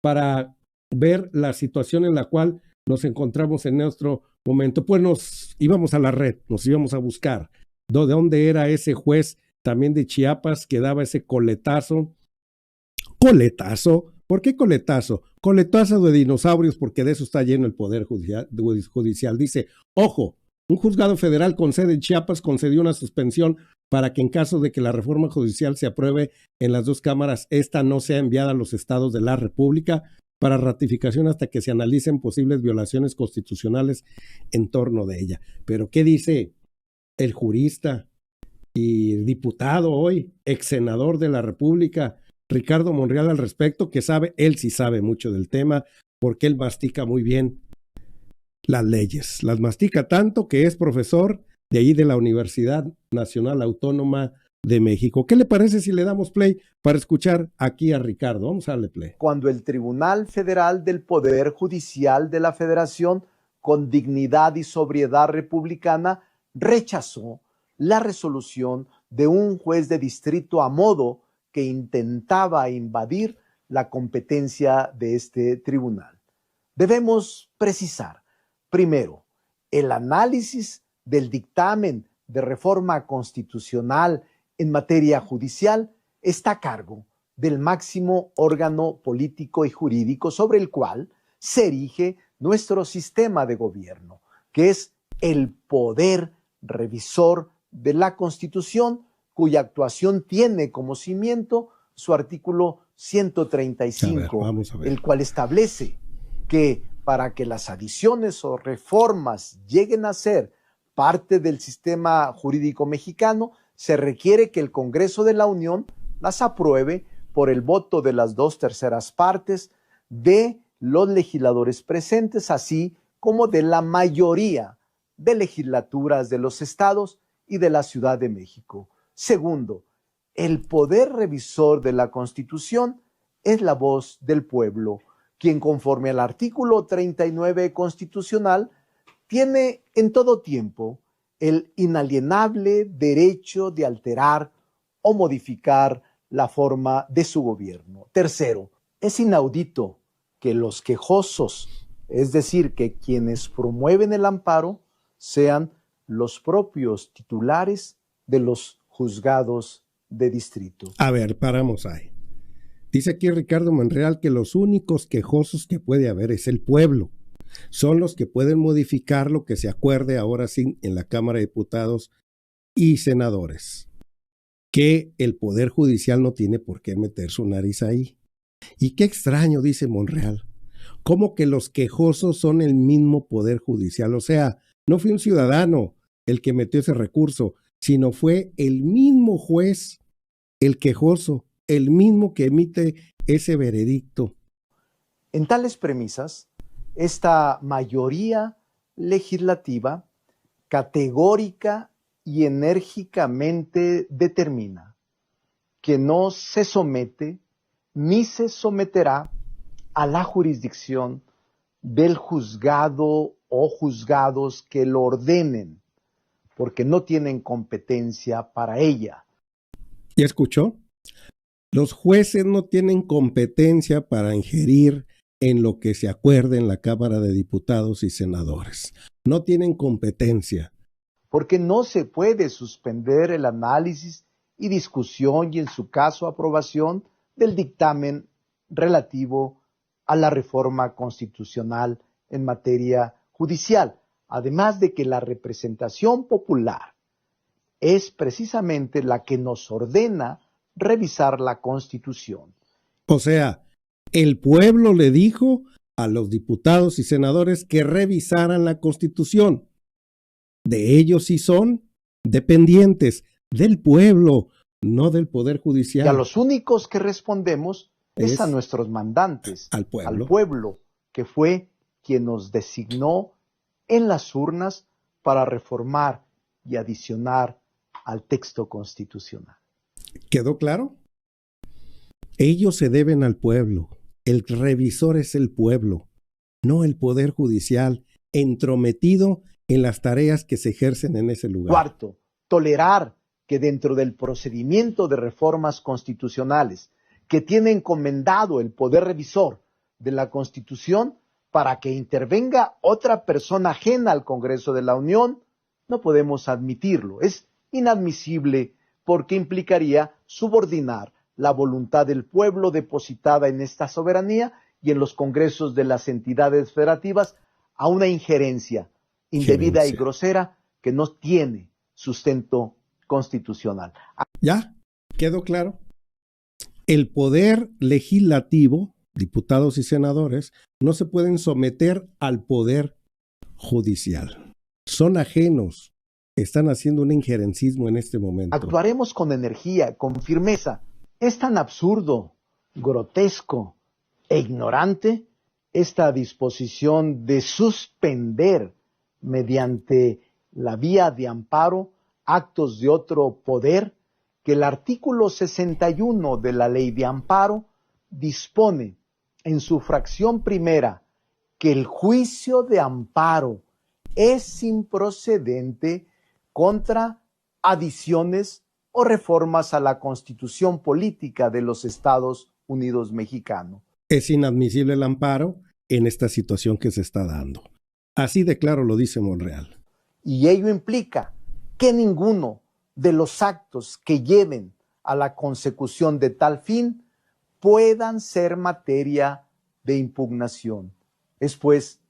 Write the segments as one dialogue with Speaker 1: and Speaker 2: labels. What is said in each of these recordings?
Speaker 1: para ver la situación en la cual nos encontramos en nuestro momento. Pues nos íbamos a la red, nos íbamos a buscar de dónde era ese juez también de Chiapas que daba ese coletazo. ¿Coletazo? ¿Por qué coletazo? Coletazo de dinosaurios, porque de eso está lleno el Poder Judicial. Dice, ojo, un juzgado federal con sede en Chiapas concedió una suspensión para que en caso de que la reforma judicial se apruebe en las dos cámaras, esta no sea enviada a los estados de la República para ratificación hasta que se analicen posibles violaciones constitucionales en torno de ella. Pero ¿qué dice el jurista y diputado hoy, ex senador de la República, Ricardo Monreal, al respecto, que sabe, él sí sabe mucho del tema, porque él mastica muy bien las leyes, las mastica tanto que es profesor de ahí de la Universidad Nacional Autónoma de México? ¿Qué le parece si le damos play para escuchar aquí a Ricardo? Vamos a darle play.
Speaker 2: Cuando el Tribunal Federal del Poder Judicial de la Federación, con dignidad y sobriedad republicana, rechazó la resolución de un juez de distrito a modo que intentaba invadir la competencia de este tribunal. Debemos precisar, primero, el análisis del dictamen de reforma constitucional en materia judicial está a cargo del máximo órgano político y jurídico sobre el cual se erige nuestro sistema de gobierno, que es el poder revisor de la Constitución, cuya actuación tiene como cimiento su artículo 135,
Speaker 1: vamos a ver.
Speaker 2: el cual establece que para que las adiciones o reformas lleguen a ser parte del sistema jurídico mexicano, se requiere que el Congreso de la Unión las apruebe por el voto de las 2/3 partes de los legisladores presentes, así como de la mayoría de legislaturas de los estados y de la Ciudad de México. Segundo, el poder revisor de la Constitución es la voz del pueblo, quien conforme al artículo 39 constitucional tiene en todo tiempo el inalienable derecho de alterar o modificar la forma de su gobierno. Tercero, es inaudito que los quejosos, es decir, que quienes promueven el amparo, sean los propios titulares de los juzgados de distrito.
Speaker 1: A ver, paramos ahí. Dice aquí Ricardo Monreal que los únicos quejosos que puede haber es el pueblo. Son los que pueden modificar lo que se acuerde ahora sí en la Cámara de Diputados y Senadores. Que el Poder Judicial no tiene por qué meter su nariz ahí. Y qué extraño, dice Monreal. ¿Cómo que los quejosos son el mismo Poder Judicial? O sea, no fue un ciudadano el que metió ese recurso, sino fue el mismo juez, el quejoso, el mismo que emite ese veredicto.
Speaker 2: En tales premisas, esta mayoría legislativa categórica y enérgicamente determina que no se somete ni se someterá a la jurisdicción del juzgado o juzgados que lo ordenen, porque no tienen competencia para ella.
Speaker 1: ¿Ya escuchó? Los jueces no tienen competencia para ingerir en lo que se acuerde en la Cámara de Diputados y Senadores. No tienen competencia.
Speaker 2: Porque no se puede suspender el análisis y discusión y, en su caso, aprobación del dictamen relativo a la reforma constitucional en materia judicial, además de que la representación popular es precisamente la que nos ordena revisar la Constitución.
Speaker 1: O sea, el pueblo le dijo a los diputados y senadores que revisaran la Constitución. De ellos sí son dependientes del pueblo, no del Poder Judicial.
Speaker 2: Y a los únicos que respondemos es a nuestros mandantes,
Speaker 1: al
Speaker 2: pueblo, que fue quien nos designó en las urnas para reformar y adicionar al texto constitucional.
Speaker 1: ¿Quedó claro? Ellos se deben al pueblo. El revisor es el pueblo, no el Poder Judicial, entrometido en las tareas que se ejercen en ese lugar.
Speaker 2: Cuarto, tolerar que dentro del procedimiento de reformas constitucionales que tiene encomendado el Poder Revisor de la Constitución para que intervenga otra persona ajena al Congreso de la Unión, no podemos admitirlo. Es inadmisible porque implicaría subordinar la voluntad del pueblo depositada en esta soberanía y en los congresos de las entidades federativas a una injerencia indebida y grosera que no tiene sustento constitucional.
Speaker 1: ¿Ya? ¿Quedó claro? El poder legislativo, diputados y senadores, no se pueden someter al poder judicial. Son ajenos. Están haciendo un injerencismo en este momento.
Speaker 2: Actuaremos con energía, con firmeza. Es tan absurdo, grotesco e ignorante esta disposición de suspender mediante la vía de amparo actos de otro poder, que el artículo 61 de la Ley de Amparo dispone en su fracción primera que el juicio de amparo es improcedente contra adiciones o reformas a la Constitución política de los Estados Unidos mexicanos.
Speaker 1: Es inadmisible el amparo en esta situación que se está dando. Así de claro lo dice Monreal.
Speaker 2: Y ello implica que ninguno de los actos que lleven a la consecución de tal fin puedan ser materia de impugnación. Es pues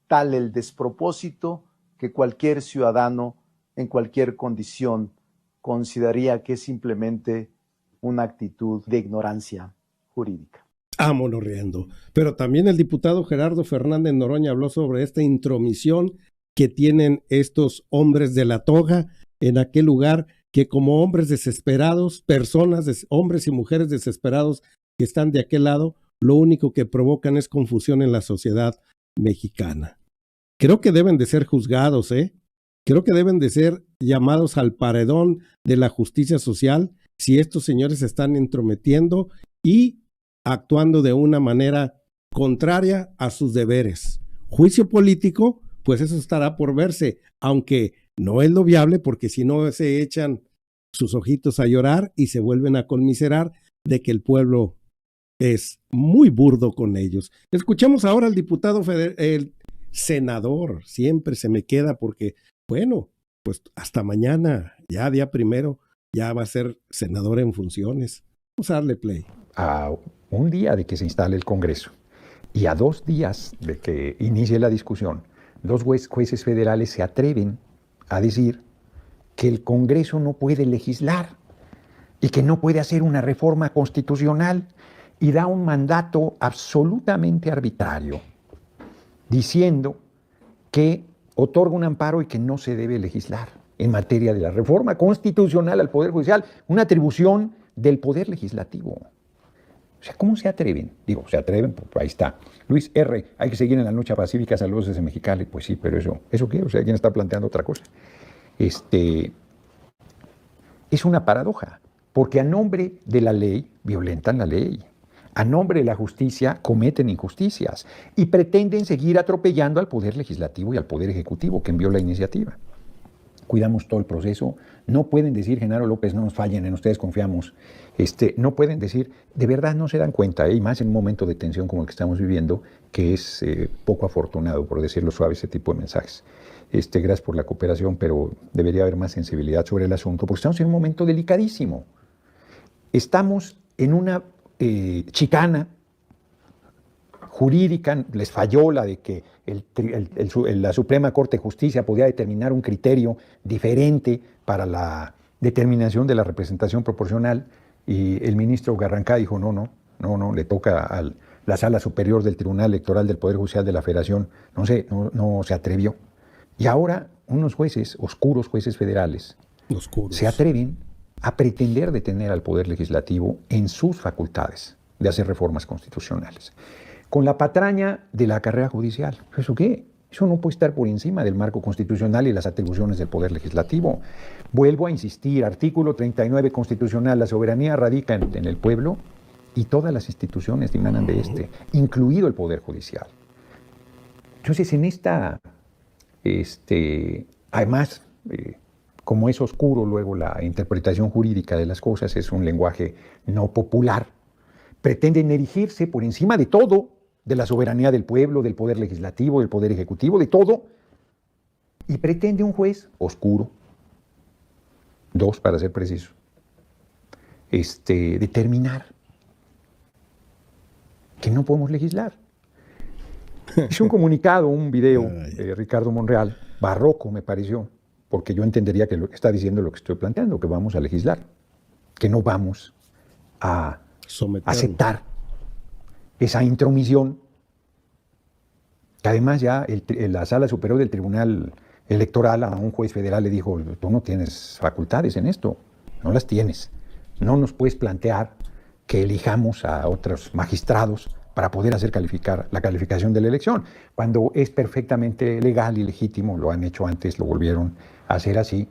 Speaker 2: tal el despropósito que cualquier ciudadano en cualquier condición consideraría que es simplemente una actitud de ignorancia jurídica.
Speaker 1: Vámonos riendo. Pero también el diputado Gerardo Fernández Noroña habló sobre esta intromisión que tienen estos hombres de la toga en aquel lugar, que como hombres desesperados, hombres y mujeres desesperados que están de aquel lado, lo único que provocan es confusión en la sociedad mexicana. Creo que deben de ser juzgados, Creo que deben de ser llamados al paredón de la justicia social si estos señores se están entrometiendo y actuando de una manera contraria a sus deberes. Juicio político, pues eso estará por verse, aunque no es lo viable, porque si no se echan sus ojitos a llorar y se vuelven a conmiserar de que el pueblo es muy burdo con ellos. Escuchemos ahora al diputado el senador, siempre se me queda porque, bueno, pues hasta mañana, ya día primero, ya va a ser senador en funciones. Vamos a darle play.
Speaker 3: A un día de que se instale el Congreso y a 2 días de que inicie la discusión, 2 jueces federales se atreven a decir que el Congreso no puede legislar y que no puede hacer una reforma constitucional, y da un mandato absolutamente arbitrario, diciendo que otorga un amparo y que no se debe legislar en materia de la reforma constitucional al Poder Judicial, una atribución del Poder Legislativo. O sea, ¿cómo se atreven? Digo, se atreven, pues ahí está. Luis R., hay que seguir en la lucha pacífica, saludos desde Mexicali. Pues sí, pero ¿eso qué? O sea, ¿quién está planteando otra cosa? Es una paradoja, porque a nombre de la ley violentan la ley. A nombre de la justicia cometen injusticias y pretenden seguir atropellando al Poder Legislativo y al Poder Ejecutivo que envió la iniciativa. Cuidamos todo el proceso. No pueden decir, Genaro López, no nos fallen, en ustedes confiamos. No pueden decir, de verdad no se dan cuenta, y más en un momento de tensión como el que estamos viviendo, que es poco afortunado, por decirlo suave, ese tipo de mensajes. Gracias por la cooperación, pero debería haber más sensibilidad sobre el asunto, porque estamos en un momento delicadísimo. Estamos en una chicana jurídica, les falló la de que la Suprema Corte de Justicia podía determinar un criterio diferente para la determinación de la representación proporcional, y el ministro Garrancá dijo no, le toca a la Sala Superior del Tribunal Electoral del Poder Judicial de la Federación, no se atrevió. Y ahora unos jueces, oscuros jueces federales, se atreven a pretender detener al Poder Legislativo en sus facultades de hacer reformas constitucionales, con la patraña de la carrera judicial. ¿Eso qué? Eso no puede estar por encima del marco constitucional y las atribuciones del Poder Legislativo. Vuelvo a insistir, artículo 39 constitucional, la soberanía radica en el pueblo y todas las instituciones emanan de incluido el Poder Judicial. Entonces, en esta, además, como es oscuro luego la interpretación jurídica de las cosas, es un lenguaje no popular, pretenden erigirse por encima de todo de la soberanía del pueblo, del poder legislativo, del poder ejecutivo, de todo, y pretende un juez oscuro, 2 para ser preciso, determinar que no podemos legislar. Hice un comunicado, un video, Ricardo Monreal, barroco me pareció, porque yo entendería que está diciendo lo que estoy planteando, que vamos a legislar, que no vamos a aceptar esa intromisión, que además ya la Sala Superior del Tribunal Electoral a un juez federal le dijo: tú no tienes facultades en esto, no las tienes, no nos puedes plantear que elijamos a otros magistrados para poder hacer la calificación de la elección, cuando es perfectamente legal y legítimo, lo han hecho antes, lo volvieron a hacer así,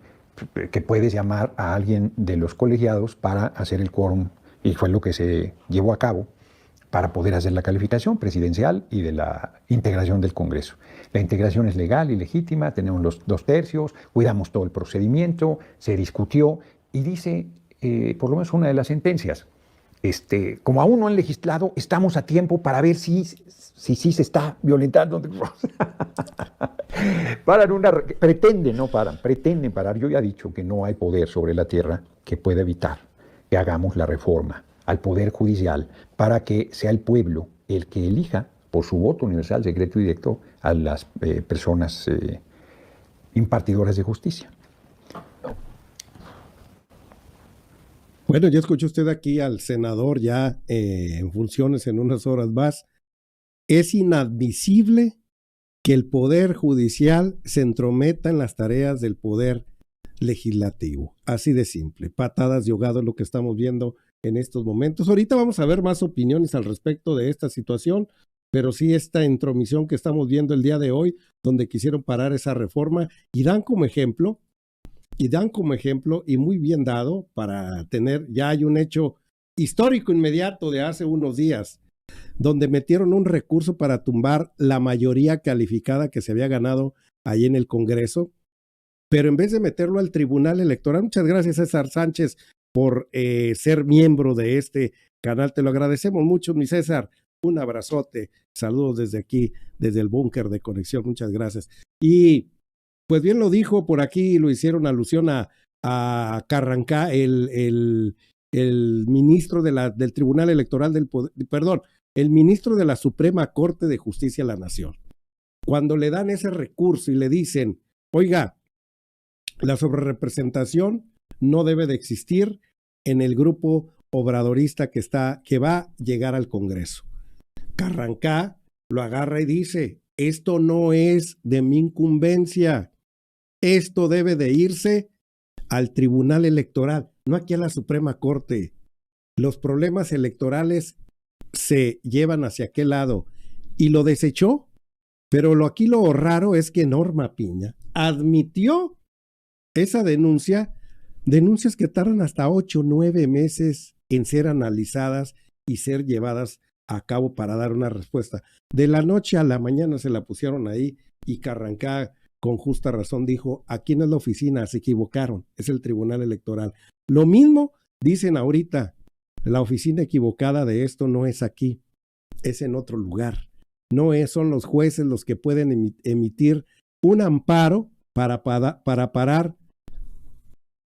Speaker 3: que puedes llamar a alguien de los colegiados para hacer el quórum, y fue lo que se llevó a cabo para poder hacer la calificación presidencial y de la integración del Congreso. La integración es legal y legítima, tenemos los 2/3, cuidamos todo el procedimiento, se discutió, y dice, por lo menos una de las sentencias, como aún no han legislado, estamos a tiempo para ver si se está violentando. Pretenden parar. Yo ya he dicho que no hay poder sobre la tierra que pueda evitar que hagamos la reforma al Poder Judicial para que sea el pueblo el que elija por su voto universal, secreto y directo a las personas impartidoras de justicia.
Speaker 1: Bueno, ya escuchó usted aquí al senador ya en funciones en unas horas más. Es inadmisible que el Poder Judicial se entrometa en las tareas del Poder Legislativo. Así de simple. Patadas de ahogado es lo que estamos viendo en estos momentos. Ahorita vamos a ver más opiniones al respecto de esta situación, pero sí esta intromisión que estamos viendo el día de hoy, donde quisieron parar esa reforma y dan como ejemplo, y muy bien dado para tener, ya hay un hecho histórico inmediato de hace unos días, donde metieron un recurso para tumbar la mayoría calificada que se había ganado ahí en el Congreso, pero en vez de meterlo al Tribunal Electoral, muchas gracias César Sánchez por ser miembro de este canal, te lo agradecemos mucho, mi César, un abrazote, saludos desde aquí, desde el búnker de conexión, muchas gracias. Y pues bien lo dijo por aquí, lo hicieron alusión a Carrancá, el ministro del Tribunal Electoral el ministro de la Suprema Corte de Justicia de la Nación. Cuando le dan ese recurso y le dicen, oiga, la sobrerepresentación no debe de existir en el grupo obradorista que va a llegar al Congreso. Carrancá lo agarra y dice, esto no es de mi incumbencia, esto debe de irse al Tribunal Electoral, no aquí a la Suprema Corte. Los problemas electorales se llevan hacia aquel lado y lo desechó, pero aquí lo raro es que Norma Piña admitió esa denuncias que tardan hasta 8 o 9 meses en ser analizadas y ser llevadas a cabo para dar una respuesta. De la noche a la mañana se la pusieron ahí y Carrancá con justa razón dijo, aquí no es la oficina, se equivocaron, es el Tribunal Electoral. Lo mismo dicen ahorita, la oficina equivocada de esto no es aquí, es en otro lugar. No son los jueces los que pueden emitir un amparo para parar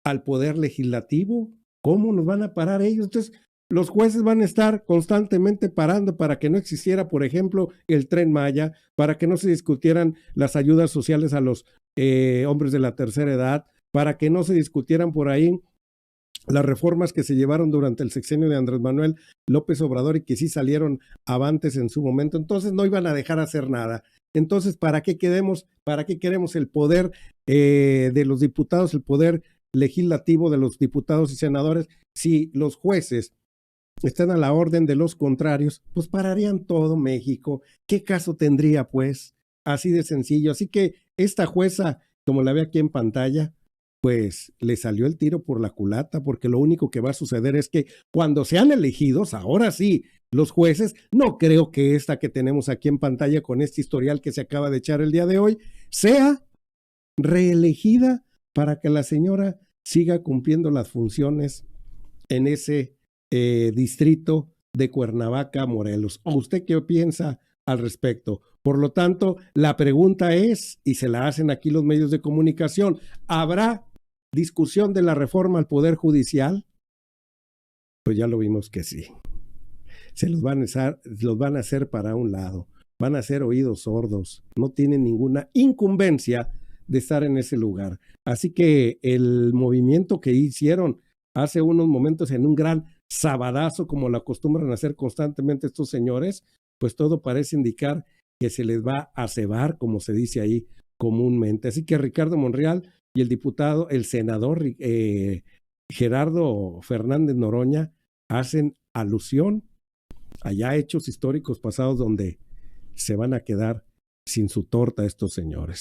Speaker 1: al Poder Legislativo. ¿Cómo nos van a parar ellos? Entonces, los jueces van a estar constantemente parando para que no existiera, por ejemplo, el Tren Maya, para que no se discutieran las ayudas sociales a los hombres de la tercera edad, para que no se discutieran por ahí las reformas que se llevaron durante el sexenio de Andrés Manuel López Obrador y que sí salieron avantes en su momento. Entonces no iban a dejar hacer nada. Entonces, ¿para qué queremos el poder de los diputados, el poder legislativo de los diputados y senadores? Si los jueces están a la orden de los contrarios, pues pararían todo México. ¿Qué caso tendría, pues? Así de sencillo. Así que esta jueza, como la ve aquí en pantalla, pues le salió el tiro por la culata, porque lo único que va a suceder es que cuando sean elegidos, ahora sí, los jueces, no creo que esta que tenemos aquí en pantalla con este historial que se acaba de echar el día de hoy, sea reelegida para que la señora siga cumpliendo las funciones en ese distrito de Cuernavaca, Morelos. ¿O usted qué piensa, al respecto. Por lo tanto, la pregunta es, y se la hacen aquí los medios de comunicación, ¿habrá discusión de la reforma al Poder Judicial? Pues ya lo vimos que sí. Se los van a hacer para un lado, van a ser oídos sordos, no tienen ninguna incumbencia de estar en ese lugar. Así que el movimiento que hicieron hace unos momentos en un gran sabadazo, como lo acostumbran a hacer constantemente estos señores, pues todo parece indicar que se les va a cebar, como se dice ahí comúnmente. Así que Ricardo Monreal y el senador Gerardo Fernández Noroña hacen alusión a ya hechos históricos pasados donde se van a quedar sin su torta estos señores.